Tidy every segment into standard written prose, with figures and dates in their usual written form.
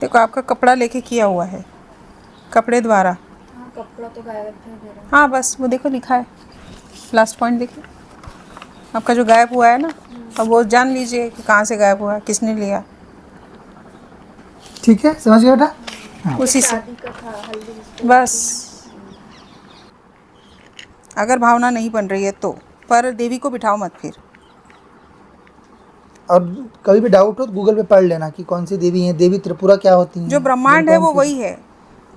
देखो आपका कपड़ा लेके किया हुआ है, कपड़े द्वारा। हाँ, कपड़ा तो गायब दिखाई दे रहा है। हाँ बस वो देखो लिखा है, लास्ट पॉइंट देखिए आपका जो गायब हुआ है ना, अब वो जान लीजिए कि कहाँ से गायब हुआ है, किसने लिया। ठीक है, समझ गए बेटा? हाँ। उसी से शादी का था, हल्दी इस पे बस। होती है अगर भावना नहीं बन रही है तो, पर देवी को बिठाओ मत फिर। और कभी भी डाउट हो तो गूगल पे पढ़ लेना कि कौन सी देवी है, देवी त्रिपुरा क्या होती हैं, जो ब्रह्मांड जिनको है हम वो पूज- वही है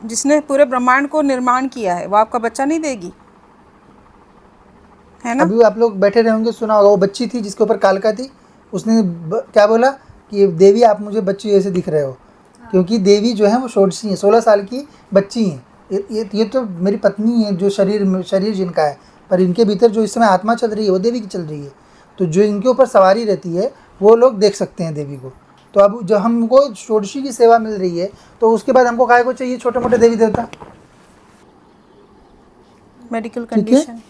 जिसने पूरे ब्रह्मांड को निर्माण किया है, वो आपका बच्चा नहीं देगी, है ना। अभी आप लोग बैठे रहे होंगे, सुना होगा वो बच्ची थी जिसके ऊपर कालका थी, उसने क्या बोला कि देवी आप मुझे बच्ची जैसे दिख रहे हो, क्योंकि देवी जो है वो षोडशी है, 16 साल की बच्ची हैं। ये तो मेरी पत्नी है, जो शरीर जिनका है, पर इनके भीतर जो इस समय आत्मा चल रही है वो देवी की चल रही है। तो जो इनके ऊपर सवारी रहती है वो लोग देख सकते हैं देवी को। तो अब जो हमको षोडशी की सेवा मिल रही है, तो उसके बाद हमको काहे को चाहिए छोटे मोटे देवी देवता? मेडिकल ठीक है। कंडीशन।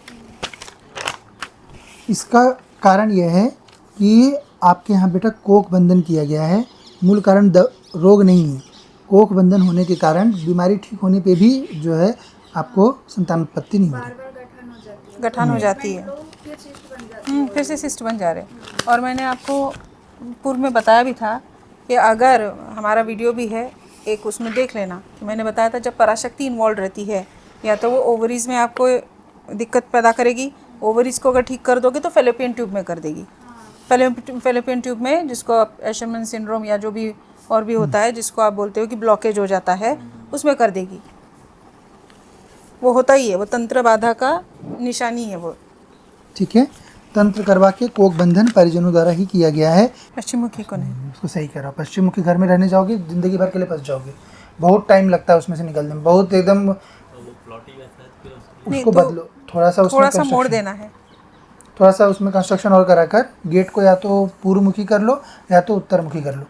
इसका कारण यह है कि आपके यहाँ बेटा कोख बंधन किया गया है, मूल कारण रोग नहीं है। कोख बंधन होने के कारण बीमारी ठीक होने पे भी जो है आपको संतान उत्पत्ति नहीं हो रही। बार बार गठन हो जाती है, गठन हो जाती है, लो फिर शिफ्ट बन जाती है। फिर से सिस्ट बन जा रहे हैं। और मैंने आपको पूर्व में बताया भी था कि अगर हमारा वीडियो भी है एक, उसमें देख लेना कि मैंने बताया था जब पराशक्ति इन्वॉल्व रहती है, या तो वो ओवरीज में आपको दिक्कत पैदा करेगी, ओवरीज को अगर ठीक कर दोगे तो फेलोपियन ट्यूब में कर देगी। फेलोपियन ट्यूब में, जिसको आप एशरमन सिंड्रोम या जो भी और भी होता है, जिसको आप बोलते हो कि ब्लॉकेज हो जाता है, उसमें कर देगी। वो होता ही है, वो तंत्र बाधा का निशानी है वो। ठीक है, तंत्र करवा के कोख बंधन परिजनों द्वारा ही किया गया है। पश्चिम मुखी को नहीं। उसको सही करा, पश्चिम मुखी घर में रहने जाओगे ज़िंदगी भर के लिए फंस जाओगे, बहुत टाइम लगता है उसमें से निकलने में, बहुत एकदम। नहीं, उसको तो बदलो थोड़ा सा, उसमें थोड़ा सा मोड़ कंस्ट्रक्शन, देना है। थोड़ा सा उसमें कंस्ट्रक्शन और कराकर गेट को या तो पूर्वमुखी कर लो या तो उत्तरमुखी कर लो।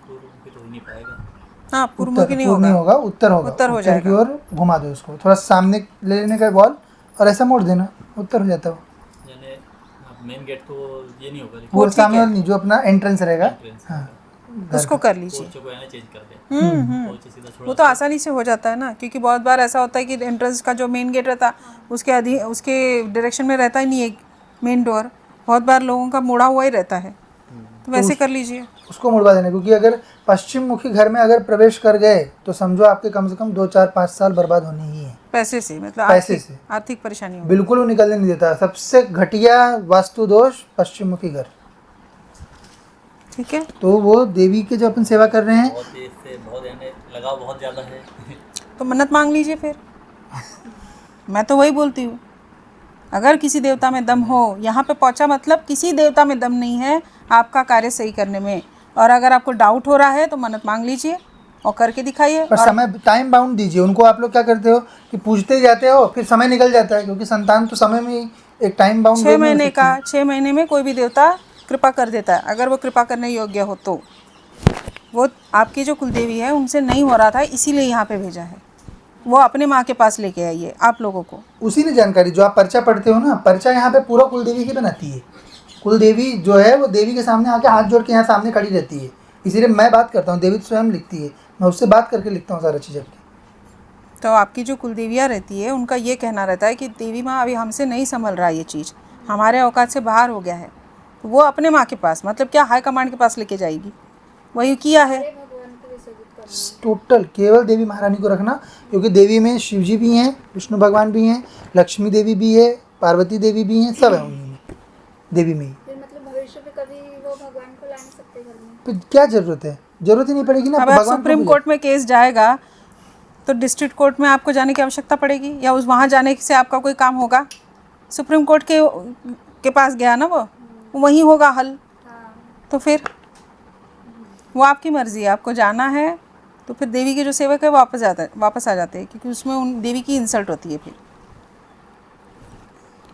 हाँ, पूर्वमुखी नहीं पूर्व नहीं होगा, होगा, उत्तर होगा। उत्तर हो की जाएगा। ओर घुमा दो उसको, थोड़ा सामने ले लेने का बॉल और ऐसा मोड़ देना, उत्तर हो जाता है वो। यानी मेन गेट तो ये नहीं होगा, वो ठीक सामने है। वाला नहीं, जो अपना एंट्रेंस रहेगा, entrance हाँ, उसको कर लीजिए। पोर्च को है ना चेंज कर दे, पोर्च सीधा छोड़ा। वो तो आसानी से हो जाता है ना, क्योंकि बहुत बार ऐसा होता है कि एंट्रेंस का जो मेन गेट रहता है उसके डायरेक्शन में रहता ही नहीं है मेन डोर, बहुत बार लोगों का मुड़ा हुआ ही रहता है, तो वैसे कर लीजिए। उसको मुड़वा देना, क्योंकि अगर पश्चिम मुखी घर में अगर प्रवेश कर गए तो समझो आपके कम से कम 2 4 5 साल बर्बाद होने ही है। पैसे से, मतलब पैसे से आर्थिक परेशानी होगी। बिल्कुल वो निकलने नहीं देता। सबसे घटिया वास्तु दोष पश्चिम मुखी घर। ठीक है, तो वो देवी के जो अपन सेवा कर रहे हैं, बहुत ही इससे बहुत यानी लगाव बहुत ज़्यादा है। तो मन्नत मांग लीजिए फिर। मैं तो वही बोलती हूँ, अगर किसी देवता में दम हो, यहाँ पे पहुँचा मतलब किसी देवता में दम नहीं है आपका कार्य सही करने में। और अगर आपको डाउट हो रहा है तो मन्नत मांग लीजिए और करके दिखाइए। पर और समय टाइम बाउंड दीजिए उनको। आप लोग क्या करते हो कि पूछते जाते हो, फिर समय निकल जाता है, क्योंकि संतान तो समय में ही एक टाइम बाउंड 6 महीने का, 6 महीने में कोई भी देवता कृपा कर देता है, अगर वो कृपा करने योग्य हो तो। वो आपकी जो कुलदेवी है उनसे नहीं हो रहा था, इसीलिए यहाँ पे भेजा है। वो अपने माँ के पास लेके आइए आप लोगों को। उसी ने जानकारी, जो आप पर्चा पढ़ते हो ना, पर्चा यहाँ पे पूरा कुलदेवी ही बनाती है। कुलदेवी जो है वो देवी के सामने आके हाथ जोड़ के यहाँ सामने खड़ी रहती है, इसीलिए मैं बात करता हूँ, देवी तो स्वयं लिखती है, मैं उससे बात करके लिखता हूँ सारा चीज़ आपकी। तो आपकी जो कुलदेवियाँ रहती है उनका ये कहना रहता है कि देवी माँ अभी हमसे नहीं संभल रहा, ये चीज़ हमारे औकात से बाहर हो गया है, तो वो अपने माँ के पास, मतलब क्या हाई कमांड के पास लेके जाएगी। वही किया है। भगवान को विसर्जित करना। टोटल केवल देवी महारानी को रखना, क्योंकि देवी में शिव जी भी हैं, विष्णु भगवान भी हैं, लक्ष्मी देवी भी है, पार्वती देवी भी हैं, सब है उन्हीं में, देवी में ही। फिर मतलब भविष्य में कभी वो भगवान को ला नहीं सकते घर में। फिर क्या जरूरत है? जरूरत ही नहीं पड़ेगी ना। अब आप भगवान को सुप्रीम पूजा। कोर्ट में केस जाएगा तो डिस्ट्रिक्ट कोर्ट में आपको जाने की आवश्यकता पड़ेगी, या उस वहाँ जाने से आपका कोई काम होगा? सुप्रीम कोर्ट के पास गया ना, वो वहीं होगा हल। हाँ, तो फिर वो आपकी मर्ज़ी है, आपको जाना है तो फिर देवी के जो सेवक है वापस आ जाते हैं, क्योंकि उसमें उन देवी की इंसल्ट होती है फिर।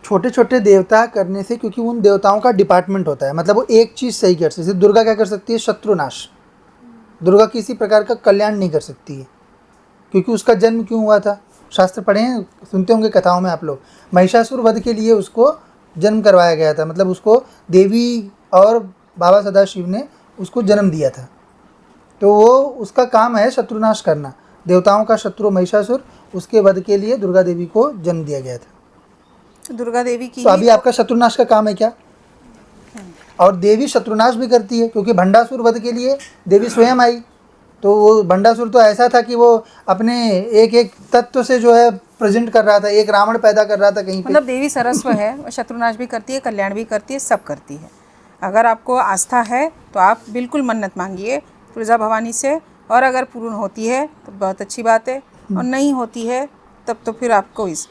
छोटे छोटे देवता करने से, क्योंकि उन देवताओं का डिपार्टमेंट होता है, मतलब वो एक चीज़ सही कर सकती है। दुर्गा क्या कर सकती है? शत्रुनाश। दुर्गा किसी प्रकार का कल्याण नहीं कर सकती है, क्योंकि उसका जन्म क्यों हुआ था? शास्त्र पढ़े हैं, सुनते होंगे कथाओं में आप लोग। महिषासुर वध के लिए उसको जन्म करवाया गया था, मतलब उसको देवी और बाबा सदाशिव ने उसको जन्म दिया था। तो वो उसका काम है शत्रुनाश करना, देवताओं का शत्रु महिषासुर, उसके वध के लिए दुर्गा देवी को जन्म दिया गया था। तो दुर्गा देवी की तो अभी आपका शत्रुनाश का काम है क्या? और देवी शत्रुनाश भी करती है, क्योंकि भंडासुर वध के लिए देवी स्वयं आई। तो वो भंडासुर तो ऐसा था कि वो अपने एक एक तत्व से जो है प्रेजेंट कर रहा था, एक रावण पैदा कर रहा था कहीं पे। मतलब देवी सरस्व है, वो शत्रुनाश भी करती है, कल्याण भी करती है, सब करती है। अगर आपको आस्था है तो आप बिल्कुल मन्नत मांगिए तुलजा भवानी से, और अगर पूर्ण होती है तो बहुत अच्छी बात है, और नहीं होती है तब तो फिर आपको इस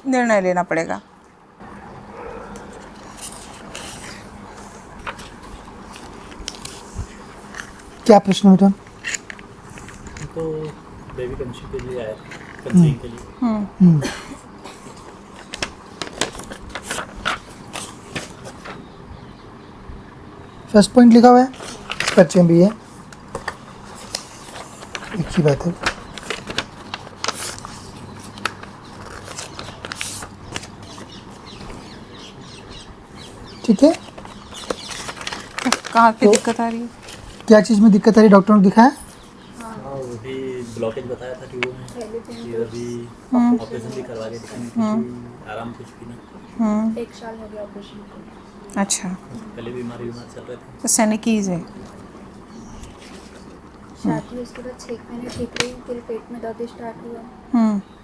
निर्णय लेना पड़ेगा। क्या प्रश्न बेटा? तो बेबी कंसीव के लिए आया था, कंसीविंग के लिए। फर्स्ट पॉइंट लिखा हुआ है, बच्चे भी है, एक ही बात है। ठीक है, कहाँ पे दिक्कत आ रही है? क्या चीज़ में दिक्कत आ रही है? डॉक्टर ने दिखाया? हाँ, वो भी ब्लॉकेज बताया था ट्यूब में, फिर अभी ऑपरेशन भी करवा के, लेकिन कुछ आराम कुछ भी नहीं। 1 साल हो गया ऑपरेशन को। अच्छा, पहले बीमार चल रहे थे। तो सैनिकीज है। शादी उसके बाद 6 महीने ठीक रही, फिर पेट में दर्द स्टार्ट हुआ,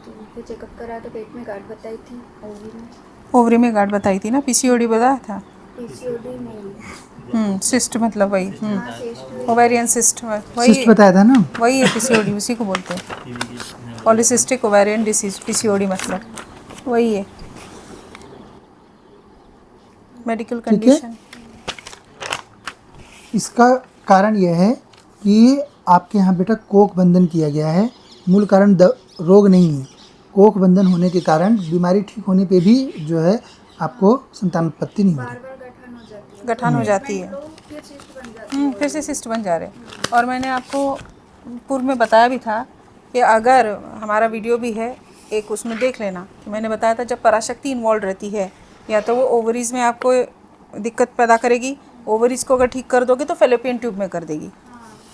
तो फिर चेकअप करा तो पेट में गांठ बताई थी, ओवरी में गांठ बताई थी ना, पीसीओडी बताया था। पीसीओडी नहीं। सिस्ट मतलब वही, हाँ, टेस्ट ओवेरियन सिस्ट, वही सिस्ट बताया था ना। वही है पीसीओडी, उसी को बोलते हैं पॉलीसिस्टिक ओवेरियन डिसीज। पीसीओडी मतलब वही है, मेडिकल कंडीशन। इसका कारण यह है कि आपके यहाँ बेटा कोख बंधन किया गया है, मूल कारण रोग नहीं है। कोख बंधन होने के कारण बीमारी ठीक होने पे भी जो है आपको संतानोत्पत्ति नहीं हो रही। बार गठन हो जाती है, गठन हो जाती है, तो फिर सिस्ट बन जाती है। फिर से सिस्ट बन जा रहे हैं। और मैंने आपको पूर्व में बताया भी था कि अगर हमारा वीडियो भी है एक, उसमें देख लेना कि मैंने बताया था जब पराशक्ति इन्वॉल्व रहती है, या तो वो ओवरीज में आपको दिक्कत पैदा करेगी, ओवरीज को अगर ठीक कर दोगे तो फेलोपियन ट्यूब में कर देगी।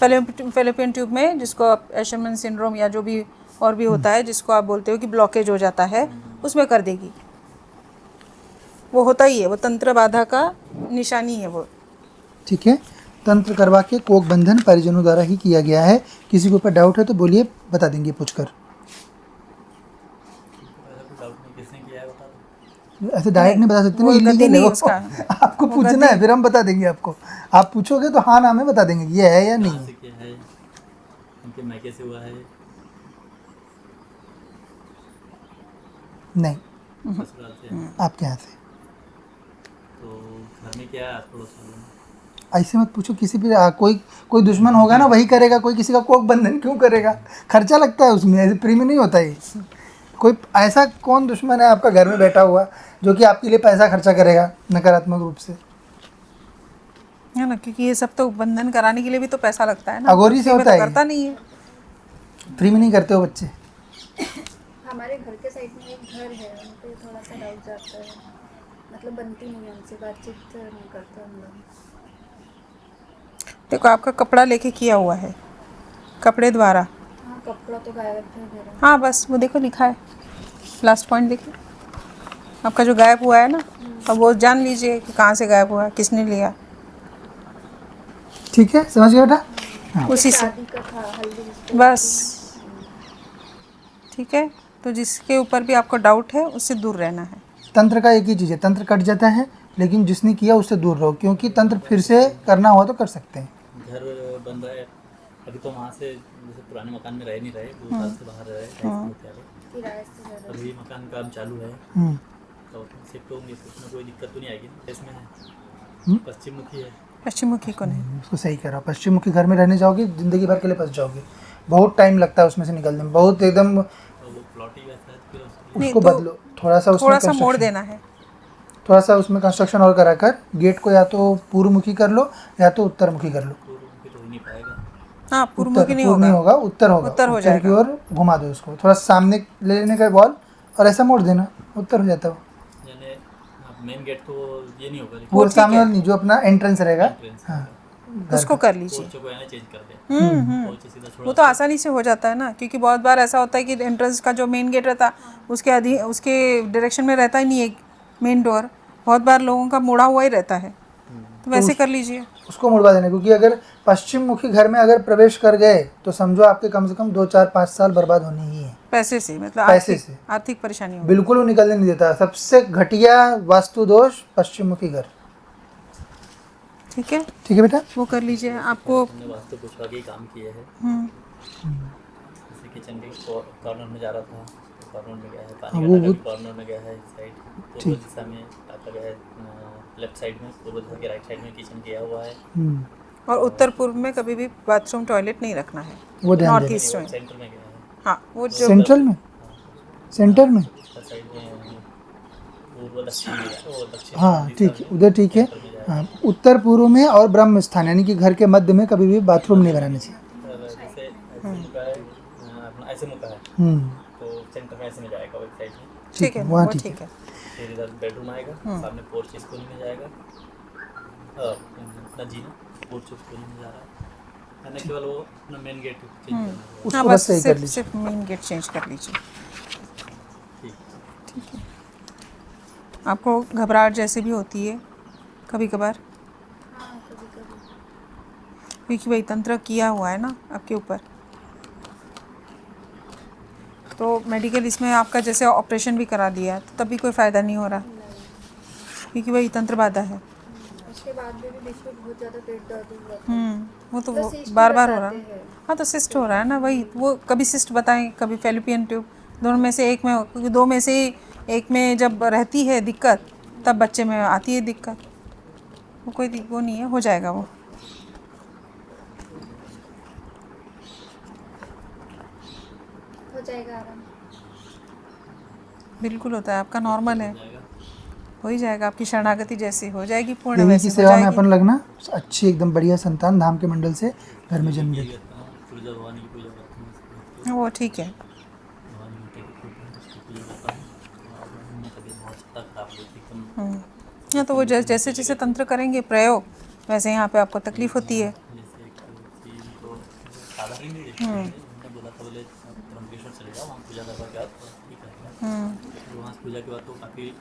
फेलोपियन ट्यूब में, जिसको आप एशरमैन सिंड्रोम या जो भी और भी होता है, जिसको आप बोलते हो कि ब्लॉकेज हो जाता है, उसमें कर देगी। वो होता ही है, वो तंत्र बाधा का निशानी है वो। ठीक है, तंत्र करवा के कोख बंधन परिजनों द्वारा ही किया गया है। किसी के ऊपर डाउट है तो बोलिए, बता देंगे पूछकर। डाउट नहीं, किसने किया है बता दो। ऐसे डायरेक्ट नहीं बता सकते ना, वो गलती इलीगल नहीं है है उसका। आपको पूछना है, फिर हम बता देंगे आपको। आप पूछोगे तो हाँ नाम है बता देंगे ये है या नहीं कहाँ है। से किया है, उनके मायके से हुआ है, नहीं, ससुराल से है, आपके यहाँ से। तो घर में क्या है, पड़ोस वालों में। ऐसे मत पूछो, किसी पे कोई दुश्मन होगा ना वही करेगा, कोई किसी का कोख बंधन क्यों करेगा? खर्चा लगता है उसमें, ऐसे फ्री में नहीं होता ये। कोई ऐसा कौन दुश्मन है आपका घर में बैठा हुआ जो कि आपके लिए पैसा खर्चा करेगा नकारात्मक रूप से? है ना, क्योंकि ये सब तो बंधन कराने के लिए भी तो पैसा लगता है ना। अघोरी से फ्री में होता तो है करता नहीं है। फ्री में नहीं करते हो बच्चे। हमारे घर के साइड में एक घर है, उन पे थोड़ा सा डाउट जाता है, मतलब बनती नहीं है उनसे, बातचीत नहीं करते हम लोग। देखो, आपका कपड़ा लेके किया हुआ है, कपड़े द्वारा। हाँ, कपड़ा तो गायब है मेरा। हाँ, बस वो देखो लिखा है, लास्ट पॉइंट देखिए, आपका जो गायब हुआ है ना, अब वो जान लीजिए कि कहाँ से गायब हुआ है, किसने लिया। ठीक है, समझ गए बेटा? उसी से शादी का था, हल्दी बस। ठीक है, तो जिसके ऊपर भी आपको डाउट है उससे दूर रहना है। तंत्र का एक ही चीज़ है, तंत्र कट जाता है, लेकिन जिसने किया उससे दूर रहो, क्योंकि तंत्र फिर से करना हुआ तो कर सकते हैं। घर बन रहा है अभी, तो वहाँ से जैसे पुराने मकान में रह नहीं रहे, 2 साल से बाहर रह रहे, किराए से ज़्यादा। अभी मकान काम चालू है, हम्म, तो शिफ्ट होंगे, तो उसमें कोई दिक्कत तो नहीं आएगी ना। इसमें है पश्चिम मुखी है, पश्चिम मुखी को नहीं। उसको सही करो। पश्चिम मुखी घर में रहने जाओगे, ज़िंदगी भर के लिए फंस जाओगे, बहुत टाइम लगता है उसमें से निकलने में, बहुत एकदम। तो वो प्लॉट ही वैसा है, फिर उसके नहीं, उसको तो बदलो थोड़ा सा, उसमें थोड़ा सा मोड़ construction- देना है। थोड़ा सा उसमें कंस्ट्रक्शन और कराकर गेट को या तो पूर्व मुखी कर लो या तो उत्तर मुखी कर लो। पूर्व मुखी तो हो नहीं पाएगा। हाँ, पूर्व उत्तर मुखी नहीं पूर्व नहीं होगा, होगा, उत्तर होगा। उत्तर हो की जाएगा। ओर घुमा दो उसको, थोड़ा सामने ले लेने का बॉल और ऐसा मोड़ देना, उत्तर हो जाता है। यानी मेन गेट तो ये नहीं होगा, लेकिन पूरा ठीक सामने है। वाला नहीं, जो अपना एंट्रेंस रहेगा। entrance हाँ, होगा। उसको कर लीजिए। पोर्च को है ना चेंज कर दे, पोर्च सीधा छोड़ा वो तो आसानी से हो जाता है ना, क्योंकि बहुत बार ऐसा होता है कि एंट्रेंस का जो मेन गेट रहता है उसके डायरेक्शन में रहता ही नहीं है मेन डोर, बहुत बार लोगों का मुड़ा हुआ ही रहता है, तो वैसे कर लीजिए। उसको मुड़वा देना, क्योंकि अगर पश्चिम मुखी घर में अगर प्रवेश कर गए तो समझो आपके कम से कम 2 4 5 साल बर्बाद होने ही है। पैसे से मतलब पैसे से आर्थिक परेशानी होगी। बिल्कुल वो निकलने नहीं देता। सबसे घटिया वास्तु दोष पश्चिम मुखी घर। ठीक है, ठीक है बेटा, वो कर लीजिए। आपको हमने वास्तु पूछवा के काम किए हैं। जैसे किचन के कॉर्नर में जा रहा था, कॉर्नर में गया है, पानी का टंकी कॉर्नर में गया है, इस साइड पूर्व दिशा में टाका गया है, लेफ्ट साइड में पूर्व दिशा के राइट साइड में किचन किया हुआ है। और उत्तर पूर्व में कभी भी बाथरूम टॉयलेट नहीं रखना है, वो ध्यान नॉर्थ देना। ईस्ट में। सेंटर में गया है, हाँ, वो जो सेंट्रल में, सेंटर में, साइड में पूर्व दक्षिण में गया है, वो दक्षिण हाँ ठीक है, उधर ठीक है। हाँ, उत्तर पूर्व में और ब्रह्म स्थान यानी कि घर के मध्य में कभी भी बाथरूम नहीं बनाना चाहिए। जैसे ऐसे मुका है, अपना ऐसे मुका है, तो सेंटर में ऐसे में जाएगा, एक साइड में। ठीक है, वहाँ वो ठीक ठीक है। फिर इधर बेडरूम आएगा, सामने पोर्च इस कोने में जाएगा, अपना जीना पोर्च उस कोने में जा रहा है ना, केवल वो अपना मेन गेट चेंज करना है। उसको हाँ, बस बस सही कर लीजिए। सिर्फ मेन गेट चेंज कर लीजिए। ठीक। आपको घबराहट जैसी भी होती है कभी कभार, हाँ कभी कभी। क्योंकि वही तंत्र किया हुआ है ना आपके ऊपर, तो मेडिकल इसमें आपका जैसे ऑपरेशन भी करा दिया है, तो तब भी कोई फ़ायदा नहीं हो रहा, क्योंकि वही तंत्र बाधा है। उसके बाद भी बीच में बहुत ज़्यादा पेट दर्द हो रहा था। वो तो मतलब cyst बार भी बार हो रहा बताते है। हैं। हाँ, तो सिस्ट हो रहा है ना, वही वो कभी सिस्ट बताएं, कभी फेलिपियन ट्यूब, दोनों में से एक में, क्योंकि दो में से एक में जब रहती है दिक्कत तब बच्चे में आती है दिक्कत। वो कोई वो नहीं है, हो जाएगा वो। हो जाएगा आराम। बिल्कुल होता है, आपका नॉर्मल है, हो ही जाएगा। आपकी शरणागति जैसी हो जाएगी, पूर्ण देवी वैसी की हो सेवा में जाएगी। अपन लगना, अच्छी एकदम बढ़िया संतान धाम के मंडल से घर में जन्म लेगी। सूर्य भगवान की पूजा करते हैं, वो ठीक है। भगवान की उसकी पूजा करता हूँ, और मैं कभी बहुत ज़्यादा खराब हुई थी एकदम। हाँ, तो वो जैसे जैसे तंत्र करेंगे प्रयोग, वैसे यहाँ पे आपको तकलीफ होती है। जैसे एक चीज तो साधारण ही नहीं, उन्होंने बोला था बोले त्र्यंबकेश्वर चले जाओ, वहाँ पूजा करवा के आओ, ठीक रहेगा। तो वहाँ पूजा के बाद तो काफ़ी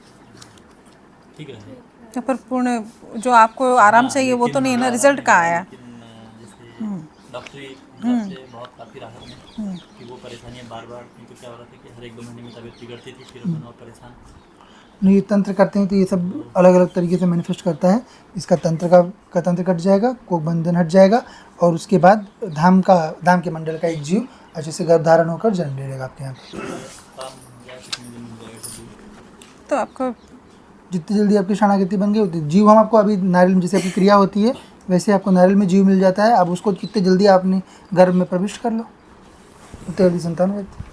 ठीक रहे। तो पर पूर्ण जो आपको आराम चाहिए वो तो नहीं है ना, रिजल्ट कहाँ आया? जैसे डॉक्टरी हिसाब से बहुत काफ़ी राहत में कि वो परेशानियाँ बार बार, क्योंकि क्या हो रहा था कि हर 1 2 महीने में तबीयत बिगड़ती थी, फिर अपन और परेशान। नहीं, ये तंत्र करते हैं तो ये सब अलग अलग तरीके से मैनिफेस्ट करता है। इसका तंत्र का तंत्र कट जाएगा, कोक बंधन हट जाएगा, और उसके बाद धाम के मंडल का एक जीव अच्छे से गर्भ धारण होकर जन्म ले लेगा आपके यहाँ पे। तो आपको जितनी जल्दी आपकी शरणागति बन गई उतनी जीव हम आपको, अभी नारियल में जैसे आपकी क्रिया होती है वैसे आपको नारियल में जीव मिल जाता है। अब उसको कितने जल्दी आपने गर्भ में प्रविष्ट कर लो, उतनी जल्दी संतान हो जाती है।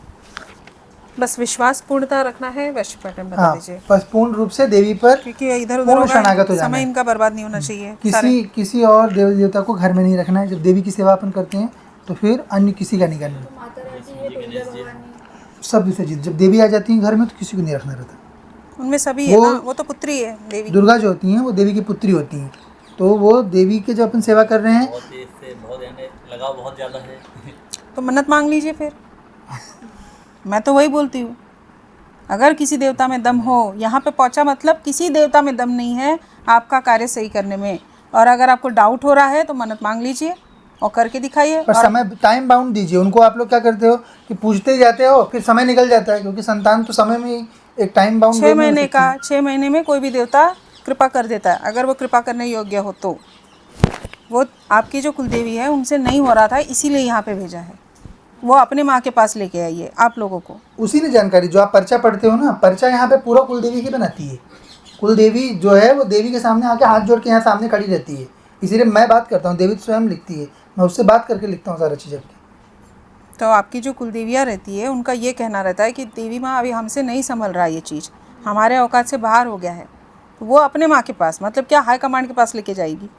बस विश्वास पूर्णता रखना है, वैश्य पैटर्न बता हाँ, दीजिए, बस पूर्ण रूप से देवी पर क्योंकि इधर उधर पूर्ण होगा, शरणागत हो जाना समय है। इनका बर्बाद नहीं होना चाहिए। किसी और देवी देवता को घर में नहीं रखना है। जब देवी की सेवा अपन करते हैं तो फिर अन्य किसी का नहीं करना है। तो माता रहती है, दुर्गा भवानी, सब विसर्जित। जब देवी आ जाती है घर में तो किसी को नहीं रखना रहता। उनमें सभी है ना, वो तो पुत्री है देवी। दुर्गा जो होती हैं वो देवी की पुत्री होती हैं, तो वो देवी के जो अपन सेवा कर रहे हैं, बहुत ही इससे बहुत यानी लगाव बहुत ज़्यादा है। तो मन्नत मांग लीजिए फिर। मैं तो वही बोलती हूँ, अगर किसी देवता में दम हो, यहाँ पे पहुँचा मतलब किसी देवता में दम नहीं है आपका कार्य सही करने में। और अगर आपको डाउट हो रहा है तो मन्नत मांग लीजिए और करके दिखाइए। पर समय टाइम बाउंड दीजिए उनको। आप लोग क्या करते हो कि पूछते जाते हो, फिर समय निकल जाता है, क्योंकि संतान तो समय में ही एक टाइम बाउंड 6 महीने का, 6 महीने में कोई भी देवता कृपा कर देता है, अगर वो कृपा करने योग्य हो तो। वो आपकी जो कुलदेवी है उनसे नहीं हो रहा था, इसीलिए यहाँ पे भेजा है। वो अपने माँ के पास लेके आइए आप लोगों को। उसी ने जानकारी, जो आप पर्चा पढ़ते हो ना, पर्चा यहाँ पे पूरा कुलदेवी ही बनाती है। कुलदेवी जो है वो देवी के सामने आके हाथ जोड़ के यहाँ सामने खड़ी रहती है, इसीलिए मैं बात करता हूँ। देवी स्वयं लिखती है, मैं उससे बात करके लिखता हूँ सारा चीज़ अपनी। तो आपकी जो कुलदेवियाँ रहती है उनका ये कहना रहता है कि देवी माँ अभी हमसे नहीं संभल रहा, ये चीज़ हमारे औकात से बाहर हो गया है, तो वो अपने माँ के पास, मतलब क्या हाई कमांड के पास लेके जाएगी।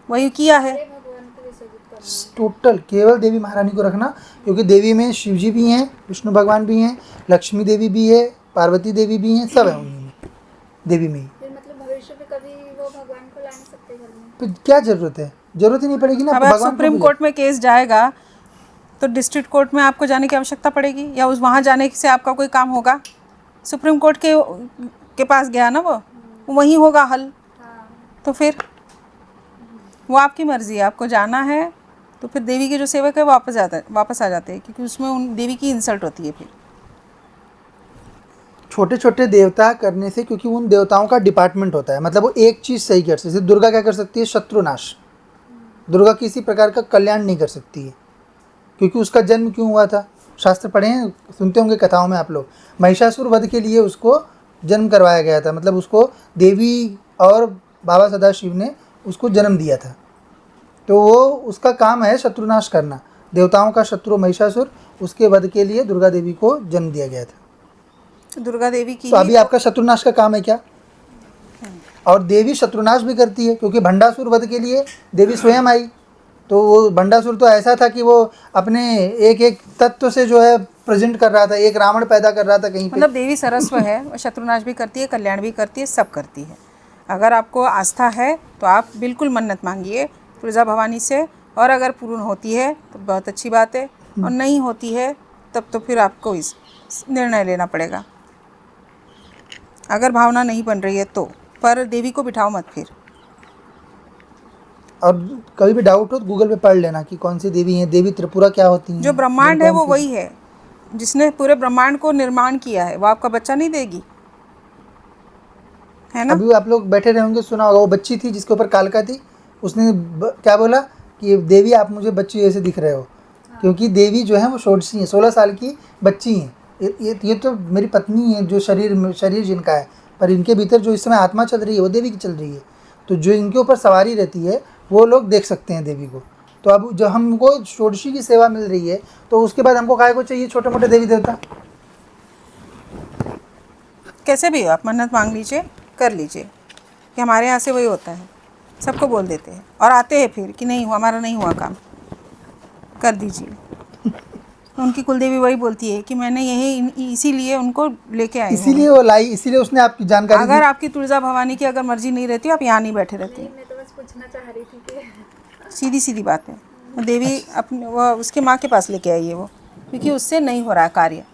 वही किया है। भगवान को विसर्जित करना। टोटल केवल देवी महारानी को रखना, क्योंकि देवी में शिव जी भी हैं, विष्णु भगवान भी हैं, लक्ष्मी देवी भी है, पार्वती देवी भी हैं, सब है उन्हीं में, देवी में ही। फिर मतलब भविष्य में कभी वो भगवान को ला नहीं सकते घर में। तो क्या ज़रूरत है? जरूरत ही नहीं पड़ेगी ना, अब आप भगवान को सुप्रीम पूजा। कोर्ट में केस जाएगा तो डिस्ट्रिक्ट कोर्ट में आपको जाने की आवश्यकता पड़ेगी, या उस वहाँ जाने से आपका कोई काम होगा? सुप्रीम कोर्ट के पास गया ना वो वहीं होगा हल। हाँ तो फिर वो आपकी मर्ज़ी है, आपको जाना है तो फिर देवी के जो सेवक है वापस आ जाते हैं, क्योंकि उसमें उन देवी की इंसल्ट होती है फिर। छोटे छोटे देवता करने से, क्योंकि उन देवताओं का डिपार्टमेंट होता है, मतलब वो एक चीज़ सही कर सकती है। जैसे दुर्गा क्या कर सकती है? शत्रुनाश। दुर्गा किसी प्रकार का कल्याण नहीं कर सकती है, क्योंकि उसका जन्म क्यों हुआ था? शास्त्र पढ़े हैं, सुनते होंगे कथाओं में आप लोग। महिषासुर वध के लिए उसको जन्म करवाया गया था, मतलब उसको देवी और बाबा सदाशिव ने उसको जन्म दिया था। तो वो उसका काम है शत्रुनाश करना, देवताओं का शत्रु महिषासुर, उसके वध के लिए दुर्गा देवी को जन्म दिया गया था। तो दुर्गा देवी की तो अभी आपका शत्रुनाश का काम है क्या? और देवी शत्रुनाश भी करती है, क्योंकि भंडासुर वध के लिए देवी स्वयं आई। तो वो भंडासुर तो ऐसा था कि वो अपने एक एक तत्व से जो है प्रेजेंट कर रहा था, एक रावण पैदा कर रहा था कहीं पे। मतलब देवी सरस्व है, वो शत्रुनाश भी करती है, कल्याण भी करती है, सब करती है। अगर आपको आस्था है तो आप बिल्कुल मन्नत मांगिए तुलजा भवानी से, और अगर पूर्ण होती है तो बहुत अच्छी बात है, और नहीं होती है तब तो फिर आपको इस निर्णय लेना पड़ेगा। अगर भावना नहीं बन रही है तो, पर देवी को बिठाओ मत फिर। और कभी भी डाउट हो तो गूगल पे पढ़ लेना कि कौन सी देवी है, देवी त्रिपुरा क्या होती है। जो ब्रह्मांड है वो वही है, जिसने पूरे ब्रह्मांड को निर्माण किया है, वो आपका बच्चा नहीं देगी, है ना? अभी आप लोग बैठे रहे होंगे, सुना होगा, वो बच्ची थी जिसके ऊपर कालका थी, उसने क्या बोला कि देवी आप मुझे बच्ची जैसे दिख रहे हो, क्योंकि देवी जो है वो षोडशी है, 16 साल की बच्ची हैं। ये तो मेरी पत्नी है, जो शरीर जिनका है, पर इनके भीतर जो इस समय आत्मा चल रही है वो देवी की चल रही है। तो जो इनके ऊपर सवारी रहती है वो लोग देख सकते हैं देवी को। तो अब जो हमको षोडशी की सेवा मिल रही है, तो उसके बाद हमको काय को चाहिए छोटे मोटे देवी देवता? कैसे भी हो आप मन्नत मांग लीजिए, कर लीजिए, कि हमारे यहाँ से वही होता है, सबको बोल देते हैं और आते हैं फिर कि नहीं हुआ, हमारा नहीं हुआ काम, कर दीजिए। उनकी कुलदेवी वही बोलती है कि मैंने यही इसीलिए उनको लेके आई हूँ। इसीलिए वो लाई, इसीलिए उसने आपकी जानकारी अगर दी। आपकी तुलजा भवानी की अगर मर्जी नहीं रहती आप यहाँ नहीं बैठे रहते। मैं तो बस पूछना चाह रही थी कि सीधी सीधी बात है। वो देवी अपने वो उसके माँ के पास लेके आई है वो, क्योंकि उससे नहीं हो रहा है कार्य।